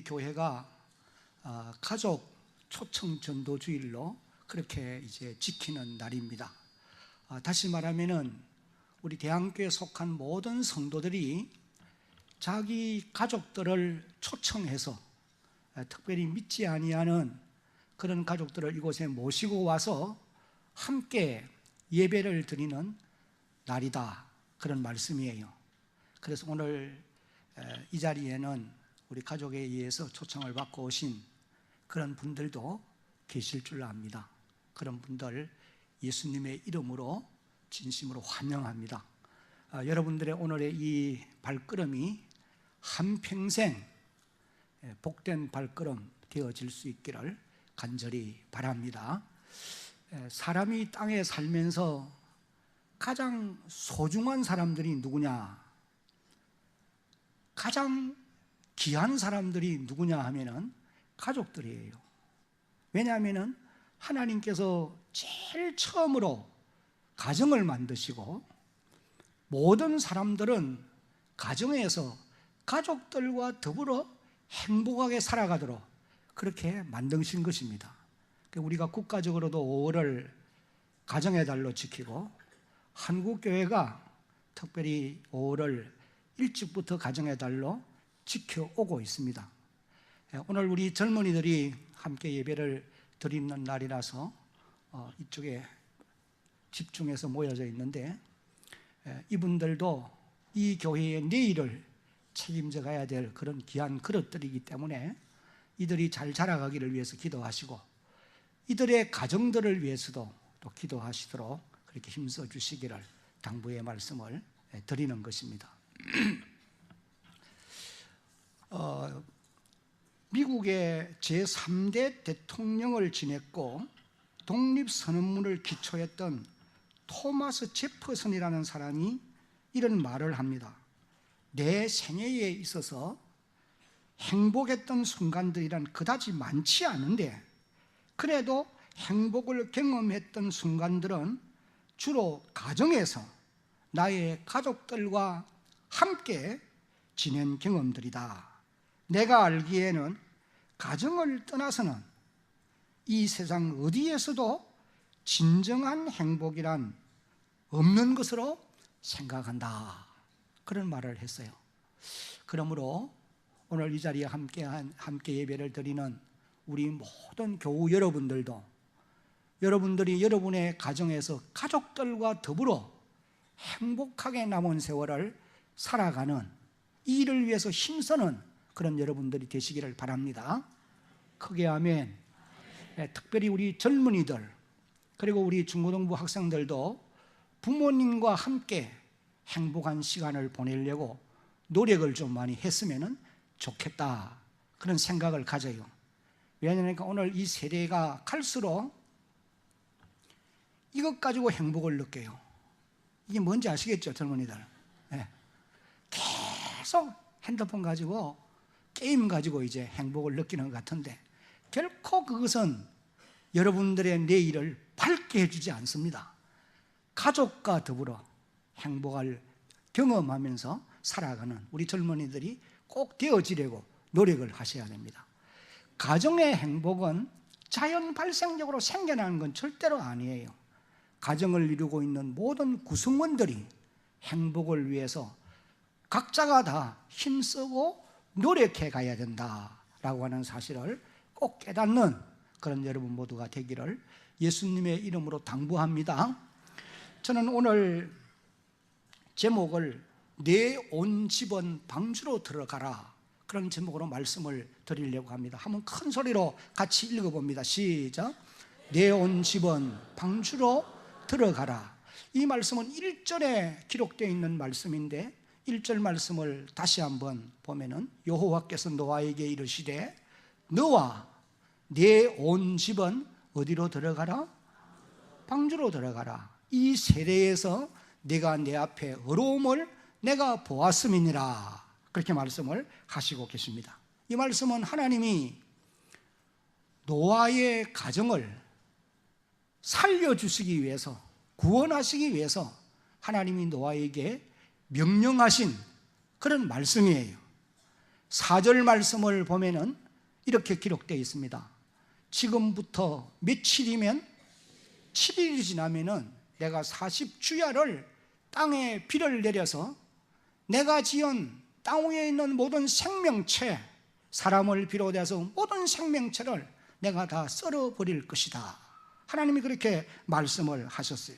우리 교회가 가족 초청 전도주일로 그렇게 이제 지키는 날입니다. 다시 말하면은 우리 대한교회에 속한 모든 성도들이 자기 가족들을 초청해서 특별히 믿지 아니하는 그런 가족들을 이곳에 모시고 와서 함께 예배를 드리는 날이다, 그런 말씀이에요. 그래서 오늘 이 자리에는 우리 가족에 의해서 초청을 받고 오신 그런 분들도 계실 줄 압니다. 그런 분들 예수님의 이름으로 진심으로 환영합니다. 여러분들의 오늘의 이 발걸음이 한평생 복된 발걸음 되어질 수 있기를 간절히 바랍니다. 사람이 땅에 살면서 가장 소중한 사람들이 누구냐, 가장 귀한 사람들이 누구냐 하면은 가족들이에요. 왜냐하면은 하나님께서 제일 처음으로 가정을 만드시고 모든 사람들은 가정에서 가족들과 더불어 행복하게 살아가도록 그렇게 만드신 것입니다. 우리가 국가적으로도 5월을 가정의 달로 지키고 한국교회가 특별히 5월을 일찍부터 가정의 달로 지켜오고 있습니다. 오늘 우리 젊은이들이 함께 예배를 드리는 날이라서 이쪽에 집중해서 모여져 있는데, 이분들도 이 교회의 내일을 책임져 가야 될 그런 귀한 그릇들이기 때문에 이들이 잘 자라가기를 위해서 기도하시고 이들의 가정들을 위해서도 또 기도하시도록 그렇게 힘써 주시기를 당부의 말씀을 드리는 것입니다. 미국의 제3대 대통령을 지냈고 독립선언문을 기초했던 토마스 제퍼슨이라는 사람이 이런 말을 합니다. 내 생애에 있어서 행복했던 순간들이란 그다지 많지 않은데 그래도 행복을 경험했던 순간들은 주로 가정에서 나의 가족들과 함께 지낸 경험들이다. 내가 알기에는 가정을 떠나서는 이 세상 어디에서도 진정한 행복이란 없는 것으로 생각한다, 그런 말을 했어요. 그러므로 오늘 이 자리에 함께 예배를 드리는 우리 모든 교우 여러분들도 여러분들이 여러분의 가정에서 가족들과 더불어 행복하게 남은 세월을 살아가는 이 일을 위해서 힘쓰는 그런 여러분들이 되시기를 바랍니다. 크게 아멘. 특별히 우리 젊은이들 그리고 우리 중고등부 학생들도 부모님과 함께 행복한 시간을 보내려고 노력을 좀 많이 했으면 좋겠다, 그런 생각을 가져요. 왜냐하면 오늘 이 세대가 갈수록 이것 가지고 행복을 느껴요. 이게 뭔지 아시겠죠, 젊은이들? 네. 계속 핸드폰 가지고 게임 가지고 이제 행복을 느끼는 것 같은데 결코 그것은 여러분들의 내일을 밝게 해주지 않습니다. 가족과 더불어 행복을 경험하면서 살아가는 우리 젊은이들이 꼭 되어지려고 노력을 하셔야 됩니다. 가정의 행복은 자연 발생적으로 생겨나는 건 절대로 아니에요. 가정을 이루고 있는 모든 구성원들이 행복을 위해서 각자가 다 힘쓰고 노력해 가야 된다라고 하는 사실을 꼭 깨닫는 그런 여러분 모두가 되기를 예수님의 이름으로 당부합니다. 저는 오늘 제목을 내 온 집은 방주로 들어가라, 그런 제목으로 말씀을 드리려고 합니다. 한번 큰 소리로 같이 읽어봅니다. 시작. 내 온 집은 방주로 들어가라. 이 말씀은 1절에 기록되어 있는 말씀인데 1절 말씀을 다시 한번 보면은 여호와께서 노아에게 이르시되 너와 내 온 집은 어디로 들어가라? 방주로 들어가라. 이 세대에서 내가 내 앞에 어려움을 내가 보았음이니라, 그렇게 말씀을 하시고 계십니다. 이 말씀은 하나님이 노아의 가정을 살려주시기 위해서, 구원하시기 위해서 하나님이 노아에게 명령하신 그런 말씀이에요. 4절 말씀을 보면은 이렇게 기록되어 있습니다. 지금부터 며칠이면 7일이 지나면은 내가 40주야를 땅에 비를 내려서 내가 지은 땅 위에 있는 모든 생명체, 사람을 비롯해서 모든 생명체를 내가 다 썰어버릴 것이다. 하나님이 그렇게 말씀을 하셨어요.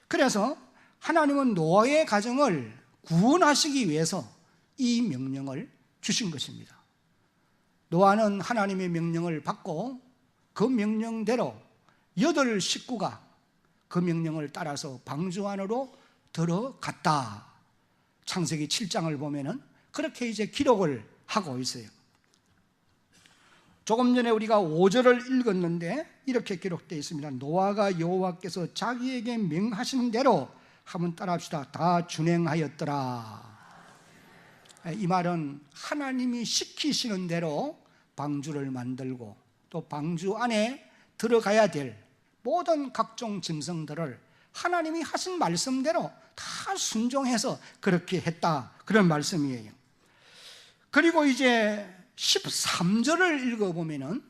그래서 하나님은 노아의 가정을 구원하시기 위해서 이 명령을 주신 것입니다. 노아는 하나님의 명령을 받고 그 명령대로 8 식구가 그 명령을 따라서 방주 안으로 들어갔다. 창세기 7장을 보면은 그렇게 이제 기록을 하고 있어요. 조금 전에 우리가 5절을 읽었는데 이렇게 기록되어 있습니다. 노아가 여호와께서 자기에게 명하신 대로 한번 따라합시다. 다 준행하였더라. 이 말은 하나님이 시키시는 대로 방주를 만들고 또 방주 안에 들어가야 될 모든 각종 짐승들을 하나님이 하신 말씀대로 다 순종해서 그렇게 했다, 그런 말씀이에요. 그리고 이제 13절을 읽어보면은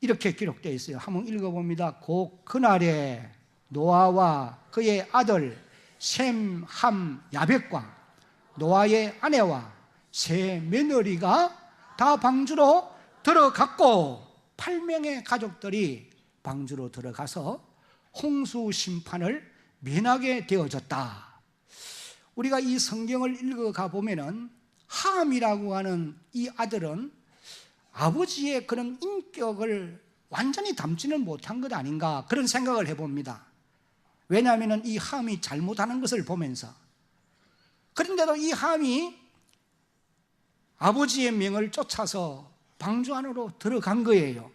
이렇게 기록되어 있어요. 한번 읽어봅니다. 곧 그날에 노아와 그의 아들 셈, 함, 야벳과 노아의 아내와 세 며느리가 다 방주로 들어갔고 8명의 가족들이 방주로 들어가서 홍수 심판을 면하게 되어졌다. 우리가 이 성경을 읽어가 보면은 함이라고 하는 이 아들은 아버지의 그런 인격을 완전히 담지는 못한 것 아닌가, 그런 생각을 해봅니다. 왜냐하면 이 함이 잘못하는 것을 보면서. 그런데도 이 함이 아버지의 명을 쫓아서 방주 안으로 들어간 거예요.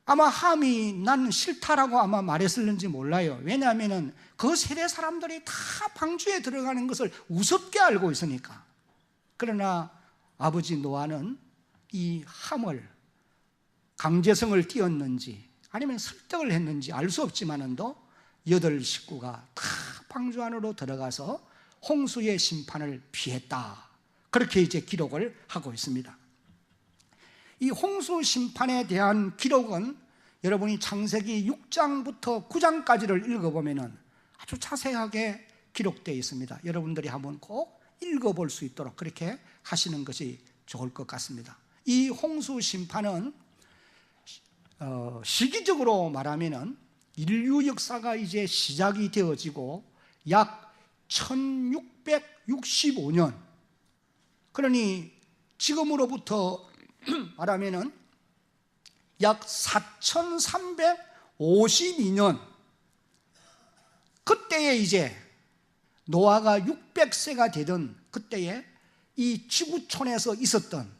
아마 함이 난 싫다라고 아마 말했을는지 몰라요. 왜냐하면 그 세대 사람들이 다 방주에 들어가는 것을 우습게 알고 있으니까. 그러나 아버지 노아는 이 함을 강제성을 띄었는지 아니면 설득을 했는지 알 수 없지만도 8 식구가 다 방주 안으로 들어가서 홍수의 심판을 피했다. 그렇게 이제 기록을 하고 있습니다. 이 홍수 심판에 대한 기록은 여러분이 창세기 6장부터 9장까지를 읽어보면 아주 자세하게 기록되어 있습니다. 여러분들이 한번 꼭 읽어볼 수 있도록 그렇게 하시는 것이 좋을 것 같습니다. 이 홍수 심판은 시기적으로 말하면 인류 역사가 이제 시작이 되어지고 약 1665년, 그러니 지금으로부터 말하면은 약 4352년, 그때에 이제 노아가 600세가 되던 그때에 이 지구촌에서 있었던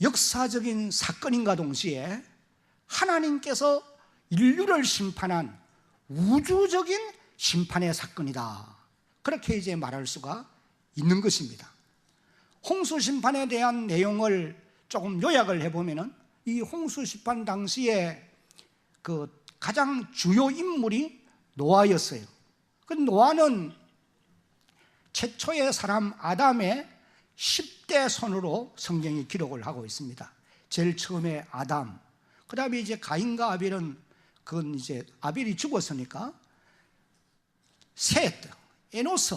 역사적인 사건인가 동시에 하나님께서 인류를 심판한 우주적인 심판의 사건이다. 그렇게 이제 말할 수가 있는 것입니다. 홍수 심판에 대한 내용을 조금 요약을 해보면은 이 홍수 심판 당시에 그 가장 주요 인물이 노아였어요. 그 노아는 최초의 사람 아담의 10대 손으로 성경이 기록을 하고 있습니다. 제일 처음에 아담, 그 다음에 이제 가인과 아벨은 그건 이제 아벨이 죽었으니까 셋, 에노스,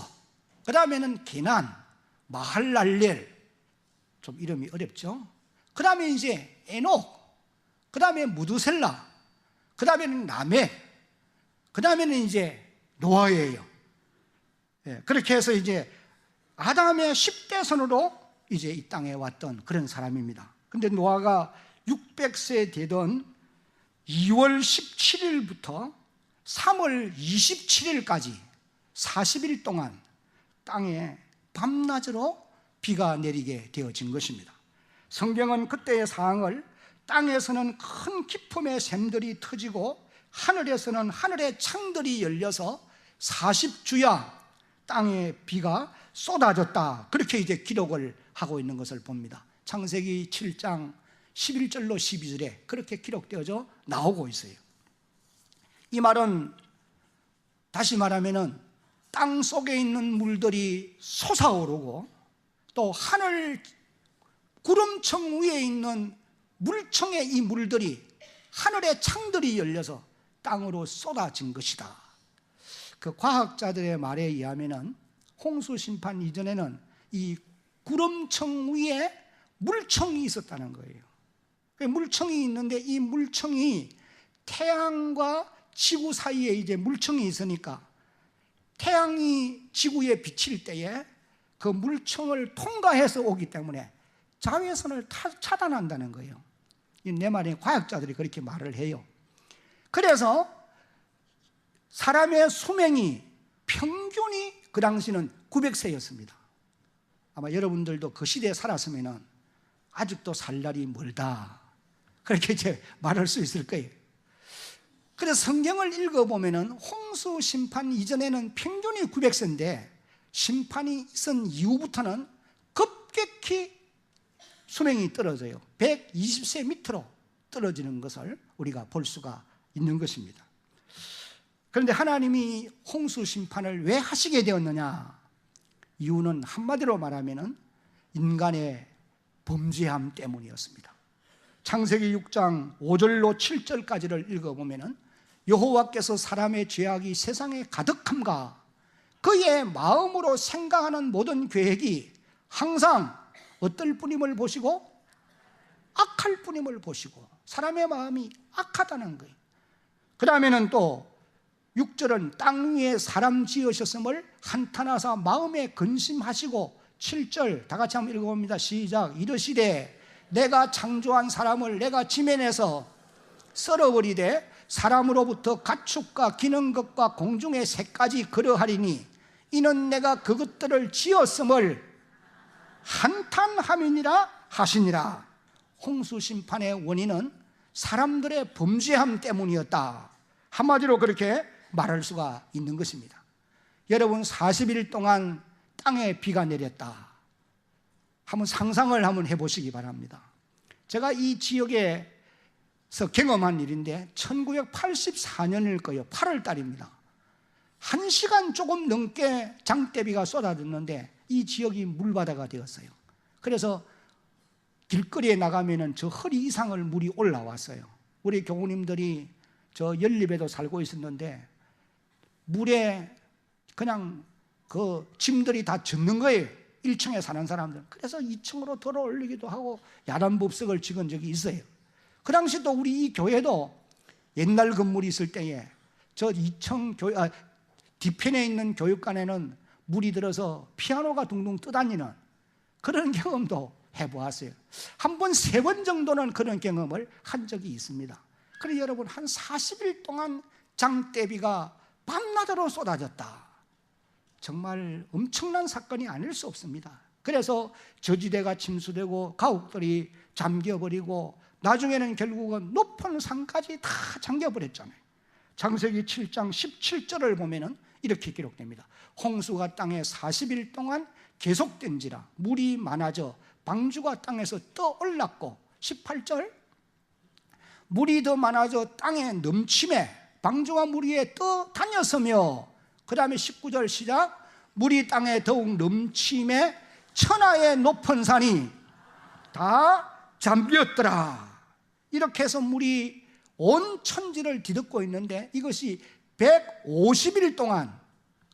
그 다음에는 게난, 마할랄렐, 좀 이름이 어렵죠. 그 다음에 이제 에녹, 그 다음에 무두셀라, 그 다음에는 라멕, 그 다음에는 이제 노아예요. 그렇게 해서 이제 아담의 10대 손으로 이제 이 땅에 왔던 그런 사람입니다. 근데 노아가 600세 되던 2월 17일부터 3월 27일까지 40일 동안 땅에 밤낮으로 비가 내리게 되어진 것입니다. 성경은 그때의 상황을 땅에서는 큰 기품의 샘들이 터지고 하늘에서는 하늘의 창들이 열려서 40주야 땅에 비가 쏟아졌다, 그렇게 이제 기록을 하고 있는 것을 봅니다. 창세기 7장 11절로 12절에 그렇게 기록되어져 나오고 있어요. 이 말은 다시 말하면은 땅 속에 있는 물들이 솟아오르고 또 하늘 구름청 위에 있는 물청의 이 물들이 하늘의 창들이 열려서 땅으로 쏟아진 것이다. 그 과학자들의 말에 의하면은 홍수 심판 이전에는 이 구름청 위에 물청이 있었다는 거예요. 물청이 있는데 이 물청이 태양과 지구 사이에 이제 물청이 있으니까 태양이 지구에 비칠 때에 그 물청을 통과해서 오기 때문에 자외선을 차단한다는 거예요. 내 말에 과학자들이 그렇게 말을 해요. 그래서 사람의 수명이 평균이 그 당시는 900세였습니다. 아마 여러분들도 그 시대에 살았으면 아직도 살 날이 멀다, 그렇게 이제 말할 수 있을 거예요. 그래서 성경을 읽어보면 홍수 심판 이전에는 평균이 900세인데 심판이 있은 이후부터는 급격히 수명이 떨어져요. 120세 밑으로 떨어지는 것을 우리가 볼 수가 있는 것입니다. 그런데 하나님이 홍수 심판을 왜 하시게 되었느냐? 이유는 한마디로 말하면 인간의 범죄함 때문이었습니다. 창세기 6장 5절로 7절까지를 읽어보면 여호와께서 사람의 죄악이 세상에 가득함과 그의 마음으로 생각하는 모든 계획이 항상 어떨 뿐임을 보시고 악할 뿐임을 보시고, 사람의 마음이 악하다는 거예요. 그 다음에는 또 6절은 땅 위에 사람 지으셨음을 한탄하사 마음에 근심하시고, 7절 다 같이 한번 읽어봅니다. 시작. 이르시되 내가 창조한 사람을 내가 지면에서 썰어버리되 사람으로부터 가축과 기는 것과 공중의 새까지 그러하리니 이는 내가 그것들을 지었음을 한탄함이니라 하시니라. 홍수 심판의 원인은 사람들의 범죄함 때문이었다. 한마디로 그렇게 말할 수가 있는 것입니다. 여러분, 40일 동안 땅에 비가 내렸다. 한번 상상을 한번 해보시기 바랍니다. 제가 이 지역에서 경험한 일인데 1984년일 거예요. 8월 달입니다. 1시간 조금 넘게 장대비가 쏟아졌는데 이 지역이 물바다가 되었어요. 그래서 길거리에 나가면 저 허리 이상을 물이 올라왔어요. 우리 교우님들이 저 연립에도 살고 있었는데 물에 그냥 그 짐들이 다 젖는 거예요. 1층에 사는 사람들. 그래서 2층으로 들어 올리기도 하고 야단법석을 찍은 적이 있어요. 그 당시 또 우리 이 교회도 옛날 건물이 있을 때에 저 2층 뒤편에 있는 교육관에는 물이 들어서 피아노가 둥둥 떠다니는 그런 경험도 해보았어요. 한 번, 3번 정도는 그런 경험을 한 적이 있습니다. 그래서 여러분, 한 40일 동안 장대비가 밤낮으로 쏟아졌다. 정말 엄청난 사건이 아닐 수 없습니다. 그래서 저지대가 침수되고 가옥들이 잠겨버리고 나중에는 결국은 높은 산까지 다 잠겨버렸잖아요. 창세기 7장 17절을 보면 이렇게 기록됩니다. 홍수가 땅에 40일 동안 계속된지라 물이 많아져 방주가 땅에서 떠올랐고, 18절 물이 더 많아져 땅에 넘침에 방주가 물 위에 떠다녔으며, 그 다음에 19절 시작. 물이 땅에 더욱 넘침에 천하의 높은 산이 다 잠겼더라. 이렇게 해서 물이 온 천지를 뒤덮고 있는데 이것이 150일 동안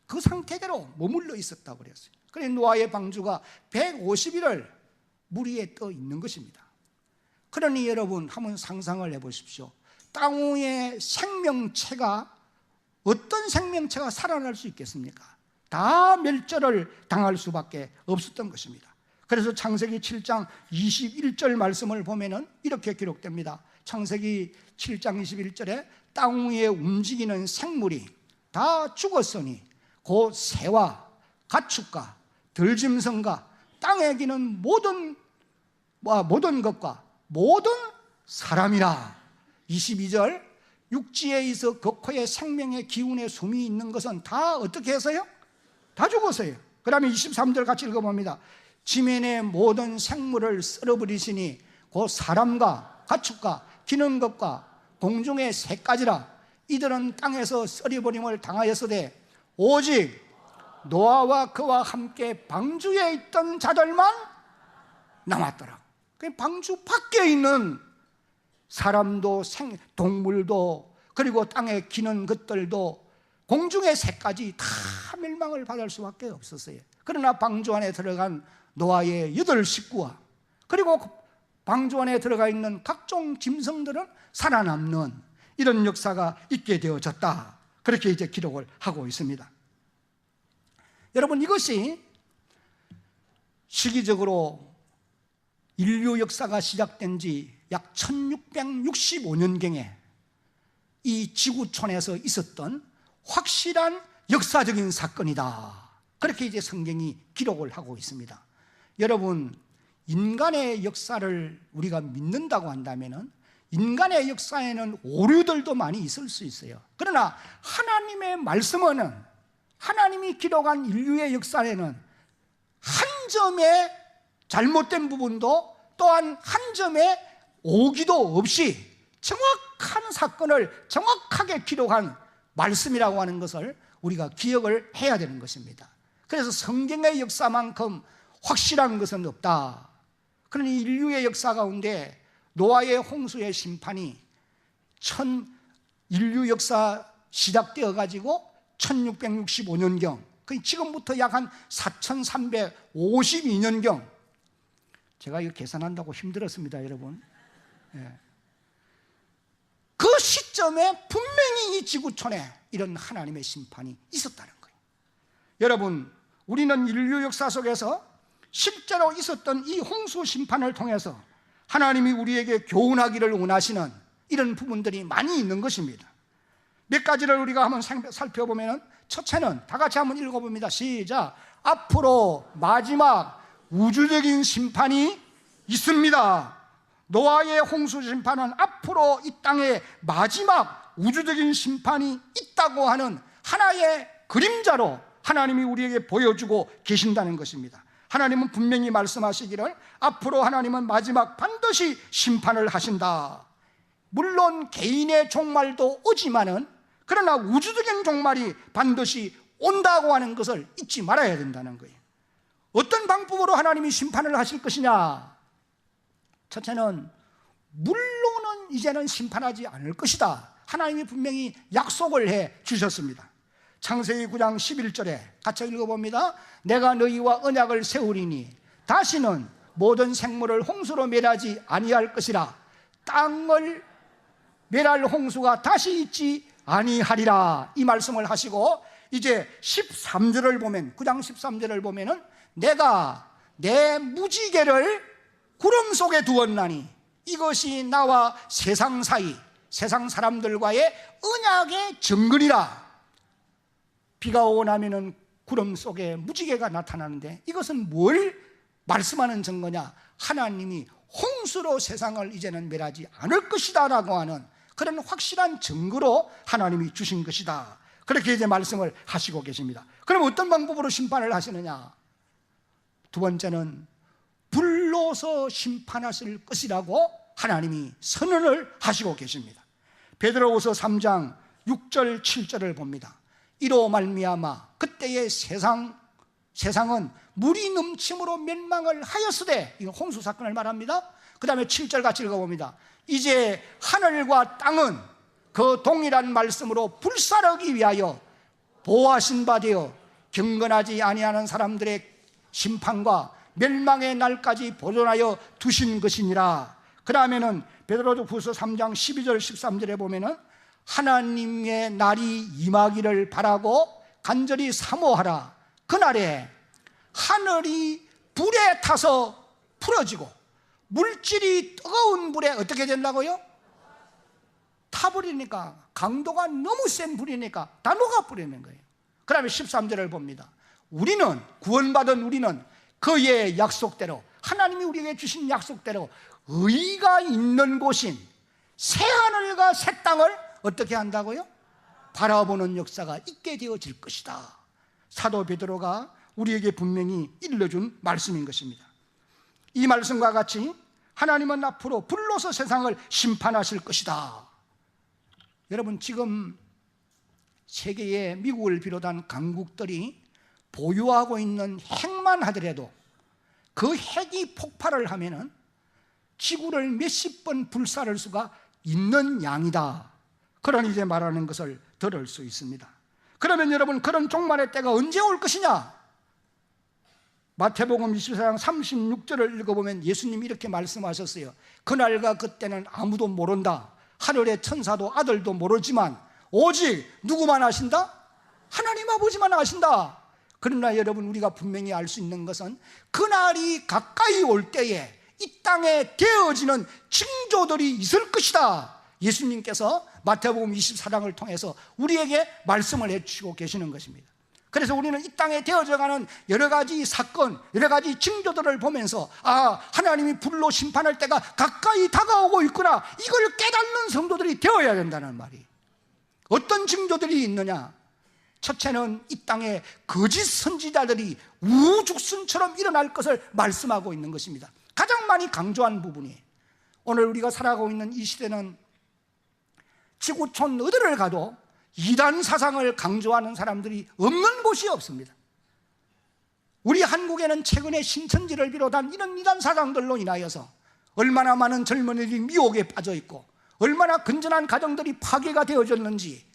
그 상태대로 머물러 있었다고 그랬어요. 그래서 노아의 방주가 150일을 물 위에 떠 있는 것입니다. 그러니 여러분, 한번 상상을 해보십시오. 땅 위에 생명체가, 어떤 생명체가 살아날 수 있겠습니까? 다 멸절을 당할 수밖에 없었던 것입니다. 그래서 창세기 7장 21절 말씀을 보면 이렇게 기록됩니다. 창세기 7장 21절에 땅 위에 움직이는 생물이 다 죽었으니 곧 새와 가축과 들짐승과 땅에 기는 모든 것과 모든 사람이라. 22절 육지에 있어 그 코에 생명의 기운의 숨이 있는 것은 다 어떻게 해서요? 다 죽었어요. 그 다음에 23절 같이 읽어봅니다. 지면의 모든 생물을 썰어버리시니 곧 사람과 가축과 기는 것과 공중의 새까지라. 이들은 땅에서 썰어버림을 당하였으되 오직 노아와 그와 함께 방주에 있던 자들만 남았더라. 그 방주 밖에 있는 사람도 동물도 그리고 땅에 기는 것들도 공중의 새까지 다 멸망을 받을 수밖에 없었어요. 그러나 방주 안에 들어간 노아의 8 식구와 그리고 방주 안에 들어가 있는 각종 짐승들은 살아남는 이런 역사가 있게 되어졌다. 그렇게 이제 기록을 하고 있습니다. 여러분, 이것이 시기적으로 인류 역사가 시작된 지 약 1665년경에 이 지구촌에서 있었던 확실한 역사적인 사건이다. 그렇게 이제 성경이 기록을 하고 있습니다. 여러분, 인간의 역사를 우리가 믿는다고 한다면 인간의 역사에는 오류들도 많이 있을 수 있어요. 그러나 하나님의 말씀은, 하나님이 기록한 인류의 역사에는 한 점의 잘못된 부분도 또한 한 점의 오기도 없이 정확한 사건을 정확하게 기록한 말씀이라고 하는 것을 우리가 기억을 해야 되는 것입니다. 그래서 성경의 역사만큼 확실한 것은 없다. 그러니 인류의 역사 가운데 노아의 홍수의 심판이 인류 역사 시작되어 가지고 1665년경, 지금부터 약 한 4352년경, 제가 이거 계산한다고 힘들었습니다, 여러분. 그 시점에 분명히 이 지구촌에 이런 하나님의 심판이 있었다는 거예요. 여러분, 우리는 인류 역사 속에서 실제로 있었던 이 홍수 심판을 통해서 하나님이 우리에게 교훈하기를 원하시는 이런 부분들이 많이 있는 것입니다. 몇 가지를 우리가 한번 살펴보면, 첫째는 다 같이 한번 읽어봅니다. 시작. 앞으로 마지막 우주적인 심판이 있습니다. 노아의 홍수 심판은 앞으로 이 땅에 마지막 우주적인 심판이 있다고 하는 하나의 그림자로 하나님이 우리에게 보여주고 계신다는 것입니다. 하나님은 분명히 말씀하시기를 앞으로 하나님은 마지막 반드시 심판을 하신다. 물론 개인의 종말도 오지만은 그러나 우주적인 종말이 반드시 온다고 하는 것을 잊지 말아야 된다는 거예요. 어떤 방법으로 하나님이 심판을 하실 것이냐? 첫째는 물로는 이제는 심판하지 않을 것이다. 하나님이 분명히 약속을 해 주셨습니다. 창세기 9장 11절에 같이 읽어봅니다. 내가 너희와 언약을 세우리니 다시는 모든 생물을 홍수로 멸하지 아니할 것이라. 땅을 멸할 홍수가 다시 있지 아니하리라. 이 말씀을 하시고 이제 13절을 보면, 9장 13절을 보면은 내가 내 무지개를 구름 속에 두었나니 이것이 나와 세상 사이, 세상 사람들과의 언약의 증거리라. 비가 오고 나면은 구름 속에 무지개가 나타나는데 이것은 뭘 말씀하는 증거냐? 하나님이 홍수로 세상을 이제는 멸하지 않을 것이다 라고 하는 그런 확실한 증거로 하나님이 주신 것이다. 그렇게 이제 말씀을 하시고 계십니다. 그럼 어떤 방법으로 심판을 하시느냐? 두 번째는 불로서 심판하실 것이라고 하나님이 선언을 하시고 계십니다. 베드로후서 3장 6절 7절을 봅니다. 이로 말미암아 그때의 세상은 물이 넘침으로 멸망을 하였으되, 이거 홍수 사건을 말합니다. 그 다음에 7절 같이 읽어봅니다. 이제 하늘과 땅은 그 동일한 말씀으로 불사르기 위하여 보호하신 바 되어 경건하지 아니하는 사람들의 심판과 멸망의 날까지 보존하여 두신 것이니라. 그 다음에는 베드로후서 3장 12절 13절에 보면은 하나님의 날이 임하기를 바라고 간절히 사모하라. 그날에 하늘이 불에 타서 풀어지고 물질이 뜨거운 불에 어떻게 된다고요? 타버리니까, 강도가 너무 센 불이니까 다 녹아버리는 거예요. 그 다음에 13절을 봅니다. 우리는, 구원받은 우리는 그의 약속대로, 하나님이 우리에게 주신 약속대로 의가 있는 곳인 새하늘과 새 땅을 어떻게 한다고요? 바라보는 역사가 있게 되어질 것이다. 사도 베드로가 우리에게 분명히 일러준 말씀인 것입니다. 이 말씀과 같이 하나님은 앞으로 불로서 세상을 심판하실 것이다. 여러분, 지금 세계의 미국을 비롯한 강국들이 보유하고 있는 핵만 하더라도 그 핵이 폭발을 하면은 지구를 몇십 번 불살할 수가 있는 양이다. 그런 이제 말하는 것을 들을 수 있습니다. 그러면 여러분, 그런 종말의 때가 언제 올 것이냐? 마태복음 24장 36절을 읽어보면 예수님이 이렇게 말씀하셨어요. 그날과 그때는 아무도 모른다. 하늘의 천사도 아들도 모르지만 오직 누구만 아신다? 하나님 아버지만 아신다. 그러나 여러분, 우리가 분명히 알 수 있는 것은 그날이 가까이 올 때에 이 땅에 되어지는 징조들이 있을 것이다. 예수님께서 마태복음 24장을 통해서 우리에게 말씀을 해주시고 계시는 것입니다. 그래서 우리는 이 땅에 되어져가는 여러 가지 사건, 여러 가지 징조들을 보면서 하나님이 불로 심판할 때가 가까이 다가오고 있구나, 이걸 깨닫는 성도들이 되어야 된다는 말이. 어떤 징조들이 있느냐? 첫째는 이 땅에 거짓 선지자들이 우죽순처럼 일어날 것을 말씀하고 있는 것입니다. 가장 많이 강조한 부분이, 오늘 우리가 살아가고 있는 이 시대는 지구촌 어디를 가도 이단 사상을 강조하는 사람들이 없는 곳이 없습니다. 우리 한국에는 최근에 신천지를 비롯한 이런 이단 사상들로 인하여서 얼마나 많은 젊은이들이 미혹에 빠져 있고 얼마나 건전한 가정들이 파괴가 되어졌는지,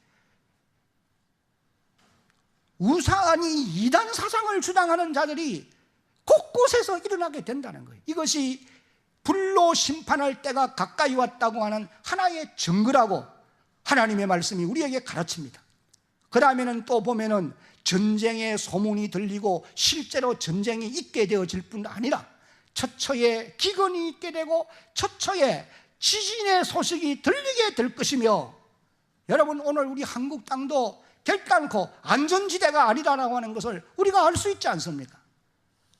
우사하니 이단 사상을 주장하는 자들이 곳곳에서 일어나게 된다는 거예요. 이것이 불로 심판할 때가 가까이 왔다고 하는 하나의 증거라고 하나님의 말씀이 우리에게 가르칩니다. 그 다음에는 또 보면은 전쟁의 소문이 들리고 실제로 전쟁이 있게 되어질 뿐 아니라 처처에 기근이 있게 되고 처처에 지진의 소식이 들리게 될 것이며, 여러분, 오늘 우리 한국 땅도 결단코 안전지대가 아니다라고 하는 것을 우리가 알 수 있지 않습니까?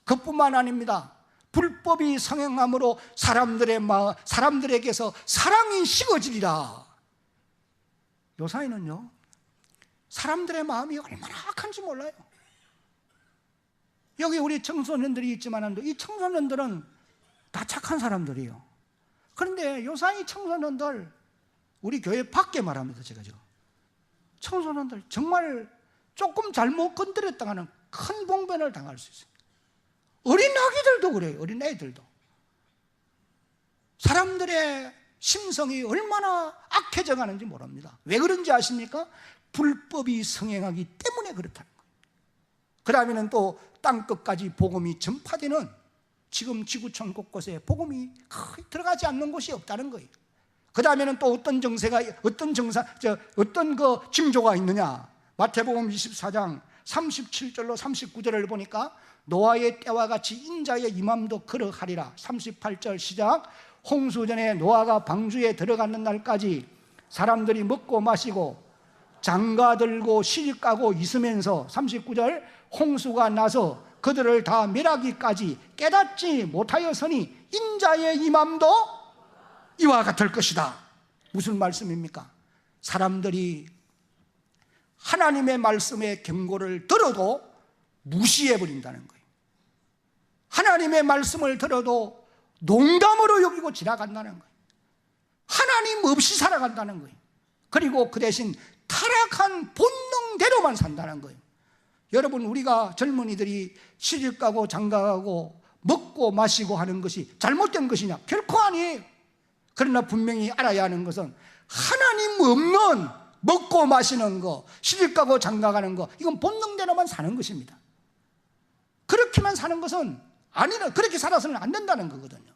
그뿐만 아닙니다. 불법이 성행함으로 사람들에게서 사랑이 식어지리라. 요사이는요, 사람들의 마음이 얼마나 악한지 몰라요. 여기 우리 청소년들이 있지만 이 청소년들은 다 착한 사람들이에요. 그런데 요사이 청소년들, 우리 교회 밖에 말합니다. 제가 지금 청소년들 정말 조금 잘못 건드렸다가는 큰 봉변을 당할 수 있어요. 어린 아기들도 그래요. 어린 애들도. 사람들의 심성이 얼마나 악해져 가는지 모릅니다. 왜 그런지 아십니까? 불법이 성행하기 때문에 그렇다는 거예요. 그 다음에는 또 땅끝까지 복음이 전파되는, 지금 지구촌 곳곳에 복음이 거의 들어가지 않는 곳이 없다는 거예요. 그 다음에는 또 어떤 징조가 있느냐? 마태복음 24장 37절로 39절을 보니까 노아의 때와 같이 인자의 임함도 그러하리라. 38절 시작. 홍수전에 노아가 방주에 들어가는 날까지 사람들이 먹고 마시고 장가 들고 시집가고 있으면서 39절 홍수가 나서 그들을 다 멸하기까지 깨닫지 못하였으니 인자의 임함도 이와 같을 것이다. 무슨 말씀입니까? 사람들이 하나님의 말씀의 경고를 들어도 무시해버린다는 거예요. 하나님의 말씀을 들어도 농담으로 여기고 지나간다는 거예요. 하나님 없이 살아간다는 거예요. 그리고 그 대신 타락한 본능대로만 산다는 거예요. 여러분, 우리가 젊은이들이 시집가고 장가가고 먹고 마시고 하는 것이 잘못된 것이냐? 결코 아니에요. 그러나 분명히 알아야 하는 것은 하나님 없는 먹고 마시는 거, 시집가고 장가가는 거, 이건 본능대로만 사는 것입니다. 그렇게만 사는 것은 아니라, 그렇게 살아서는 안 된다는 거거든요.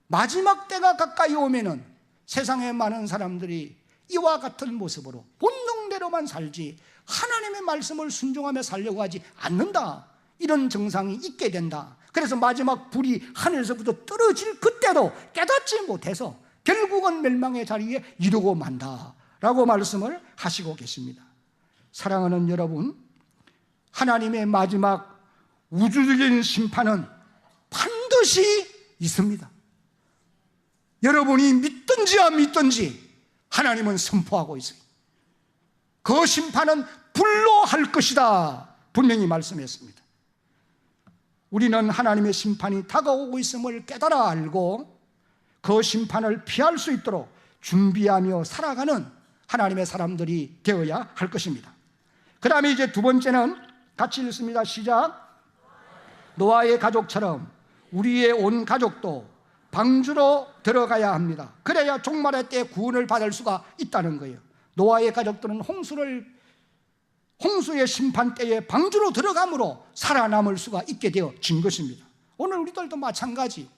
마지막 때가 가까이 오면은 세상에 많은 사람들이 이와 같은 모습으로 본능대로만 살지 하나님의 말씀을 순종하며 살려고 하지 않는다. 이런 증상이 있게 된다. 그래서 마지막 불이 하늘에서부터 떨어질 그때도 깨닫지 못해서 결국은 멸망의 자리에 이르고 만다라고 말씀을 하시고 계십니다. 사랑하는 여러분, 하나님의 마지막 우주적인 심판은 반드시 있습니다. 여러분이 믿든지 안 믿든지 하나님은 선포하고 있어요. 그 심판은 불로 할 것이다, 분명히 말씀했습니다. 우리는 하나님의 심판이 다가오고 있음을 깨달아 알고 그 심판을 피할 수 있도록 준비하며 살아가는 하나님의 사람들이 되어야 할 것입니다. 그 다음에 이제 두 번째는 같이 읽습니다. 시작. 노아의 가족처럼 우리의 온 가족도 방주로 들어가야 합니다. 그래야 종말의 때 구원을 받을 수가 있다는 거예요. 노아의 가족들은 홍수의 심판 때에 방주로 들어감으로 살아남을 수가 있게 되어진 것입니다. 오늘 우리들도 마찬가지.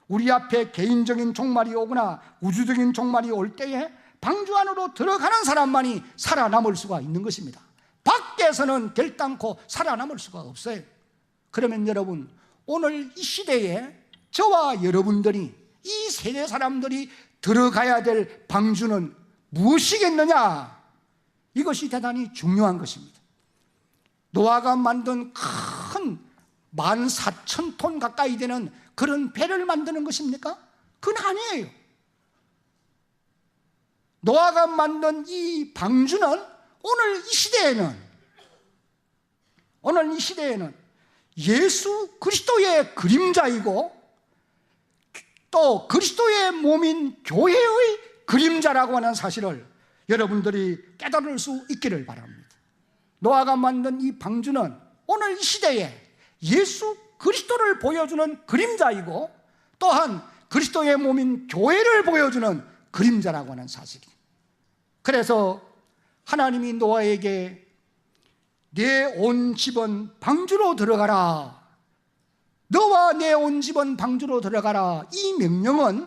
우리 앞에 개인적인 종말이 오거나 우주적인 종말이 올 때에 방주 안으로 들어가는 사람만이 살아남을 수가 있는 것입니다. 밖에서는 결단코 살아남을 수가 없어요. 그러면 여러분, 오늘 이 시대에 저와 여러분들이, 이 세대 사람들이 들어가야 될 방주는 무엇이겠느냐? 이것이 대단히 중요한 것입니다. 노아가 만든 큰 14,000톤 가까이 되는 그런 배를 만드는 것입니까? 그건 아니에요. 노아가 만든 이 방주는 오늘 이 시대에는 예수 그리스도의 그림자이고 또 그리스도의 몸인 교회의 그림자라고 하는 사실을 여러분들이 깨달을 수 있기를 바랍니다. 노아가 만든 이 방주는 오늘 이 시대에 예수 그리스도를 보여주는 그림자이고 또한 그리스도의 몸인 교회를 보여주는 그림자라고 하는 사실이에요. 그래서 하나님이 노아에게 내 온 집은 방주로 들어가라, 너와 내 온 집은 방주로 들어가라, 이 명령은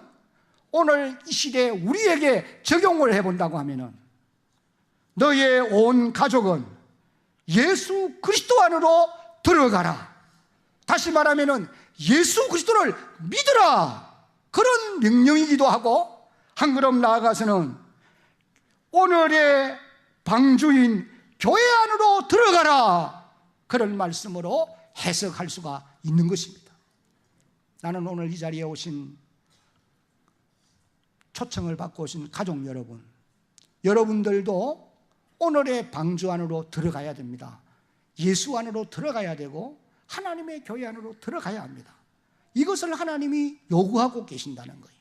오늘 이 시대에 우리에게 적용을 해본다고 하면은 너의 온 가족은 예수 그리스도 안으로 들어가라, 다시 말하면은 예수 그리스도를 믿으라, 그런 명령이기도 하고, 한 걸음 나아가서는 오늘의 방주인 교회 안으로 들어가라, 그런 말씀으로 해석할 수가 있는 것입니다. 나는 오늘 이 자리에 오신, 초청을 받고 오신 가족 여러분, 여러분들도 오늘의 방주 안으로 들어가야 됩니다. 예수 안으로 들어가야 되고 하나님의 교회 안으로 들어가야 합니다. 이것을 하나님이 요구하고 계신다는 거예요.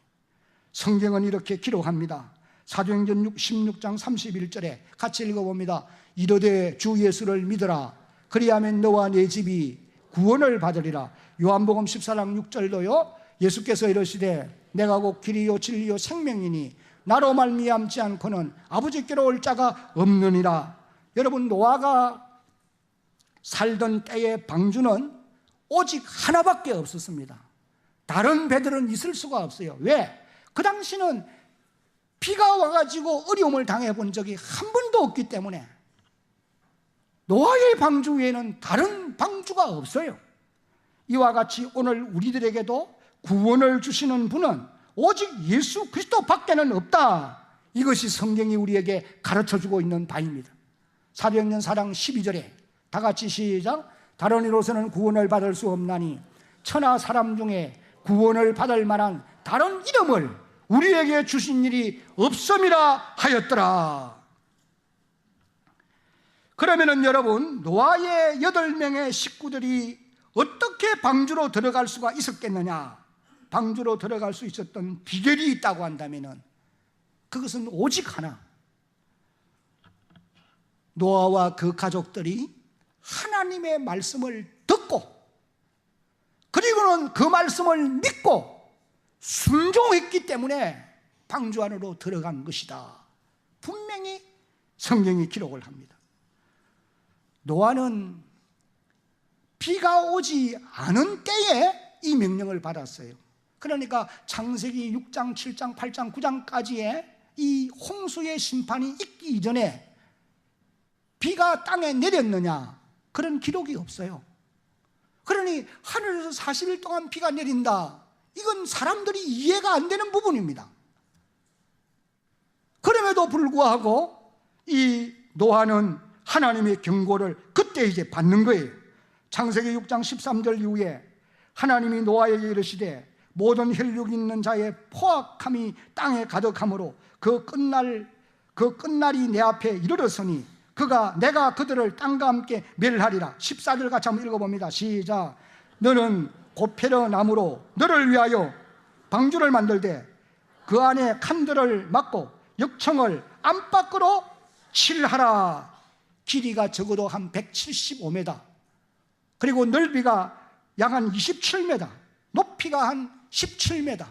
성경은 이렇게 기록합니다. 사도행전 16장 31절에 같이 읽어봅니다. 이르되 주 예수를 믿으라, 그리하면 너와 내 집이 구원을 받으리라. 요한복음 14장 6절도요, 예수께서 이르시되 내가 곧 길이요 진리요 생명이니 나로 말미암지 않고는 아버지께로 올 자가 없느니라. 여러분, 노아가 살던 때의 방주는 오직 하나밖에 없었습니다. 다른 배들은 있을 수가 없어요. 왜? 그 당시는 비가 와가지고 어려움을 당해본 적이 한 번도 없기 때문에 노아의 방주 외에는 다른 방주가 없어요. 이와 같이 오늘 우리들에게도 구원을 주시는 분은 오직 예수 그리스도 밖에는 없다. 이것이 성경이 우리에게 가르쳐주고 있는 바입니다. 사도행전 4장 12절에 다 같이 시작. 다른 이로서는 구원을 받을 수 없나니 천하 사람 중에 구원을 받을 만한 다른 이름을 우리에게 주신 일이 없음이라 하였더라. 그러면은 여러분, 노아의 8명의 식구들이 어떻게 방주로 들어갈 수가 있었겠느냐? 방주로 들어갈 수 있었던 비결이 있다고 한다면은 그것은 오직 하나, 노아와 그 가족들이 하나님의 말씀을 듣고 그리고는 그 말씀을 믿고 순종했기 때문에 방주 안으로 들어간 것이다. 분명히 성경이 기록을 합니다. 노아는 비가 오지 않은 때에 이 명령을 받았어요. 그러니까 창세기 6장, 7장, 8장, 9장까지의 이 홍수의 심판이 있기 이전에 비가 땅에 내렸느냐, 그런 기록이 없어요. 그러니 하늘에서 40일 동안 비가 내린다, 이건 사람들이 이해가 안 되는 부분입니다. 그럼에도 불구하고 이 노아는 하나님의 경고를 그때 이제 받는 거예요. 창세기 6장 13절 이후에 하나님이 노아에게 이르시되 모든 혈육 있는 자의 포악함이 땅에 가득하므로 그 끝날이 내 앞에 이르렀으니 내가 그들을 땅과 함께 멸하리라. 14절 같이 한번 읽어봅니다. 시작. 너는 고페르 나무로 너를 위하여 방주를 만들되 그 안에 칸들을 막고 역청을 안팎으로 칠하라. 길이가 적어도 한 175m, 그리고 넓이가 약 한 27m, 높이가 한 17m,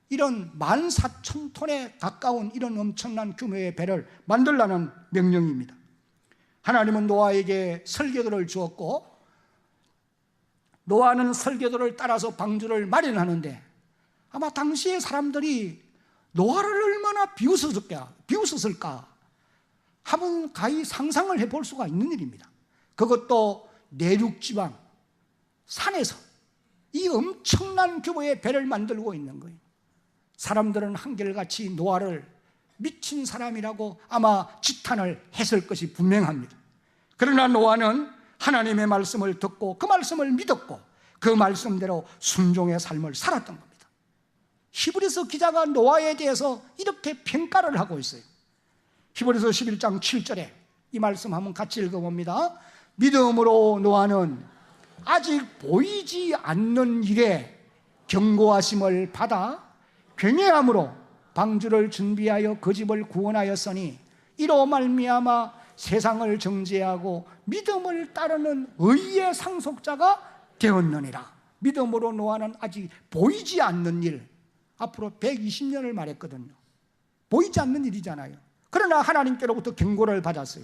이런 14,000톤에 가까운 이런 엄청난 규모의 배를 만들라는 명령입니다. 하나님은 노아에게 설계도를 주었고, 노아는 설계도를 따라서 방주를 마련하는데, 아마 당시의 사람들이 노아를 얼마나 비웃었을까 하면 가히 상상을 해볼 수가 있는 일입니다. 그것도 내륙지방 산에서 이 엄청난 규모의 배를 만들고 있는 거예요. 사람들은 한결같이 노아를 미친 사람이라고 아마 지탄을 했을 것이 분명합니다. 그러나 노아는 하나님의 말씀을 듣고 그 말씀을 믿었고 그 말씀대로 순종의 삶을 살았던 겁니다. 히브리서 기자가 노아에 대해서 이렇게 평가를 하고 있어요. 히브리서 11장 7절에 이 말씀 한번 같이 읽어봅니다. 믿음으로 노아는 아직 보이지 않는 일에 경고하심을 받아 굉해함으로 방주를 준비하여 그 집을 구원하였으니 이로 말미암아 세상을 정죄하고 믿음을 따르는 의의 상속자가 되었느니라. 믿음으로 노아는 아직 보이지 않는 일, 앞으로 120년을 말했거든요. 보이지 않는 일이잖아요. 그러나 하나님께로부터 경고를 받았어요.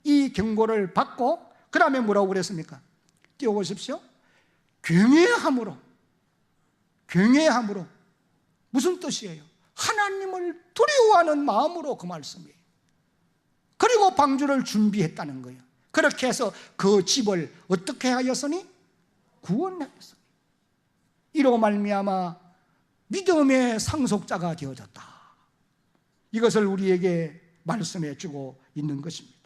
이 경고를 받고 그 다음에 뭐라고 그랬습니까? 띄워보십시오. 경외함으로. 무슨 뜻이에요? 하나님을 두려워하는 마음으로, 그 말씀이에요. 그리고 방주를 준비했다는 거예요. 그렇게 해서 그 집을 어떻게 하였으니? 구원하였으니 이로 말미암아 믿음의 상속자가 되어졌다. 이것을 우리에게 말씀해 주고 있는 것입니다.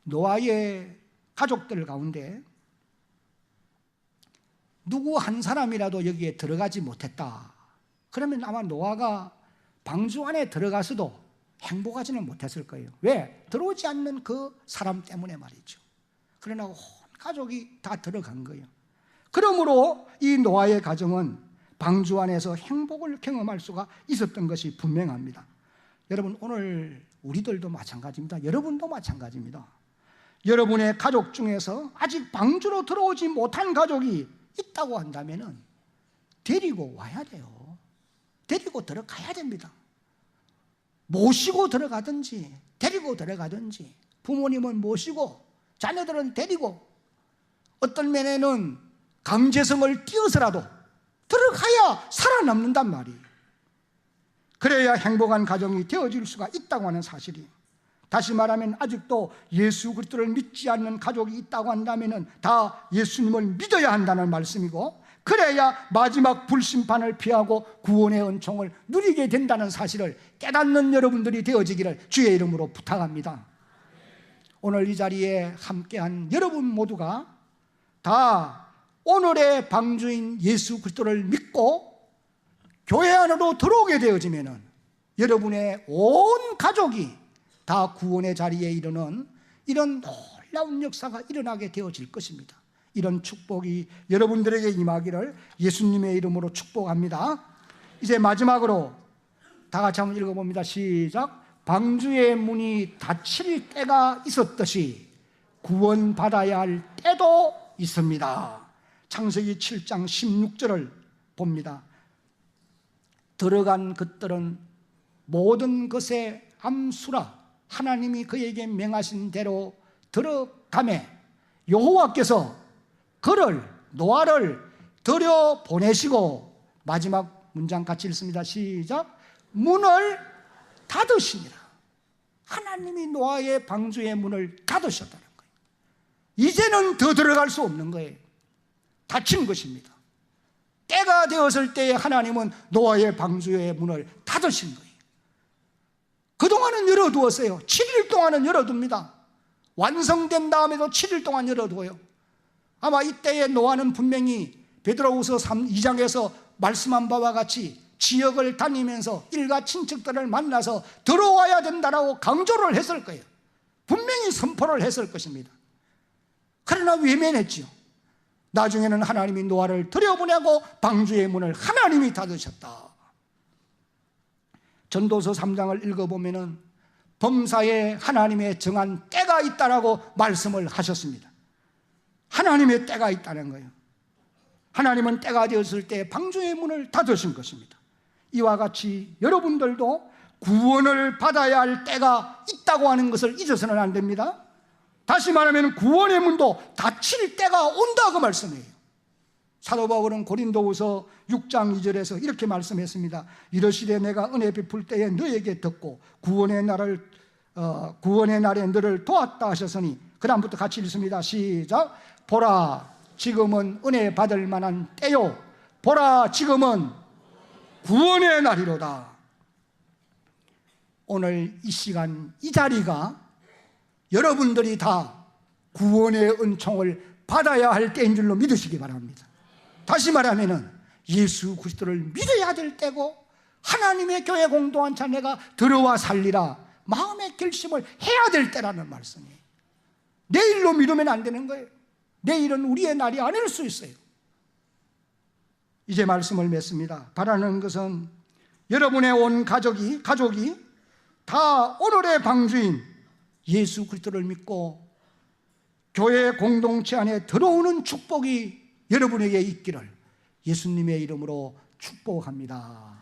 노아의 가족들 가운데 누구 한 사람이라도 여기에 들어가지 못했다. 그러면 아마 노아가 방주 안에 들어가서도 행복하지는 못했을 거예요. 왜? 들어오지 않는 그 사람 때문에 말이죠. 그러나 온 가족이 다 들어간 거예요. 그러므로 이 노아의 가정은 방주 안에서 행복을 경험할 수가 있었던 것이 분명합니다. 여러분, 오늘 우리들도 마찬가지입니다. 여러분도 마찬가지입니다. 여러분의 가족 중에서 아직 방주로 들어오지 못한 가족이 있다고 한다면 데리고 와야 돼요. 데리고 들어가야 됩니다. 모시고 들어가든지 데리고 들어가든지, 부모님은 모시고 자녀들은 데리고, 어떤 면에는 강제성을 띄어서라도 들어가야 살아남는단 말이에요. 그래야 행복한 가정이 되어질 수가 있다고 하는 사실이에요. 다시 말하면 아직도 예수 그리스도를 믿지 않는 가족이 있다고 한다면 다 예수님을 믿어야 한다는 말씀이고, 그래야 마지막 불심판을 피하고 구원의 은총을 누리게 된다는 사실을 깨닫는 여러분들이 되어지기를 주의 이름으로 부탁합니다. 오늘 이 자리에 함께한 여러분 모두가 다 오늘의 방주인 예수 그리스도를 믿고 교회 안으로 들어오게 되어지면 여러분의 온 가족이 다 구원의 자리에 이르는 이런 놀라운 역사가 일어나게 되어질 것입니다. 이런 축복이 여러분들에게 임하기를 예수님의 이름으로 축복합니다. 이제 마지막으로 다 같이 한번 읽어봅니다. 시작. 방주의 문이 닫힐 때가 있었듯이 구원받아야 할 때도 있습니다. 창세기 7장 16절을 봅니다. 들어간 것들은 모든 것의 암수라 하나님이 그에게 명하신 대로 들어가매 여호와께서 그를, 노아를 들여 보내시고, 마지막 문장 같이 읽습니다. 시작. 문을 닫으시니라. 하나님이 노아의 방주의 문을 닫으셨다는 거예요. 이제는 더 들어갈 수 없는 거예요. 닫힌 것입니다. 때가 되었을 때에 하나님은 노아의 방주의 문을 닫으신 거예요. 그동안은 열어두었어요. 7일 동안은 열어둡니다. 완성된 다음에도 7일 동안 열어두어요. 아마 이때에 노아는 분명히 베드로후서 2장에서 말씀한 바와 같이 지역을 다니면서 일가 친척들을 만나서 들어와야 된다라고 강조를 했을 거예요. 분명히 선포를 했을 것입니다. 그러나 외면했지요. 나중에는 하나님이 노아를 들여보내고 방주의 문을 하나님이 닫으셨다. 전도서 3장을 읽어보면은 범사에 하나님의 정한 때가 있다라고 말씀을 하셨습니다. 하나님의 때가 있다는 거예요. 하나님은 때가 되었을 때 방주의 문을 닫으신 것입니다. 이와 같이 여러분들도 구원을 받아야 할 때가 있다고 하는 것을 잊어서는 안 됩니다. 다시 말하면 구원의 문도 닫힐 때가 온다 그 말씀이에요. 사도 바울은 고린도후서 6장 2절에서 이렇게 말씀했습니다. 이르시되 내가 은혜 베풀 때에 너에게 듣고 구원의 날에 너를 도왔다 하셨으니, 그 다음부터 같이 읽습니다. 시작. 보라 지금은 은혜 받을 만한 때요, 보라 지금은 구원의 날이로다. 오늘 이 시간 이 자리가 여러분들이 다 구원의 은총을 받아야 할 때인 줄로 믿으시기 바랍니다. 다시 말하면 예수 그리스도를 믿어야 될 때고, 하나님의 교회 공동한 자녀가 들어와 살리라 마음의 결심을 해야 될 때라는 말씀이에요. 내일로 미루면 안 되는 거예요. 내일은 우리의 날이 아닐 수 있어요. 이제 말씀을 맺습니다. 바라는 것은 여러분의 온 가족이 다 오늘의 방주인 예수 그리스도를 믿고 교회 공동체 안에 들어오는 축복이 여러분에게 있기를 예수님의 이름으로 축복합니다.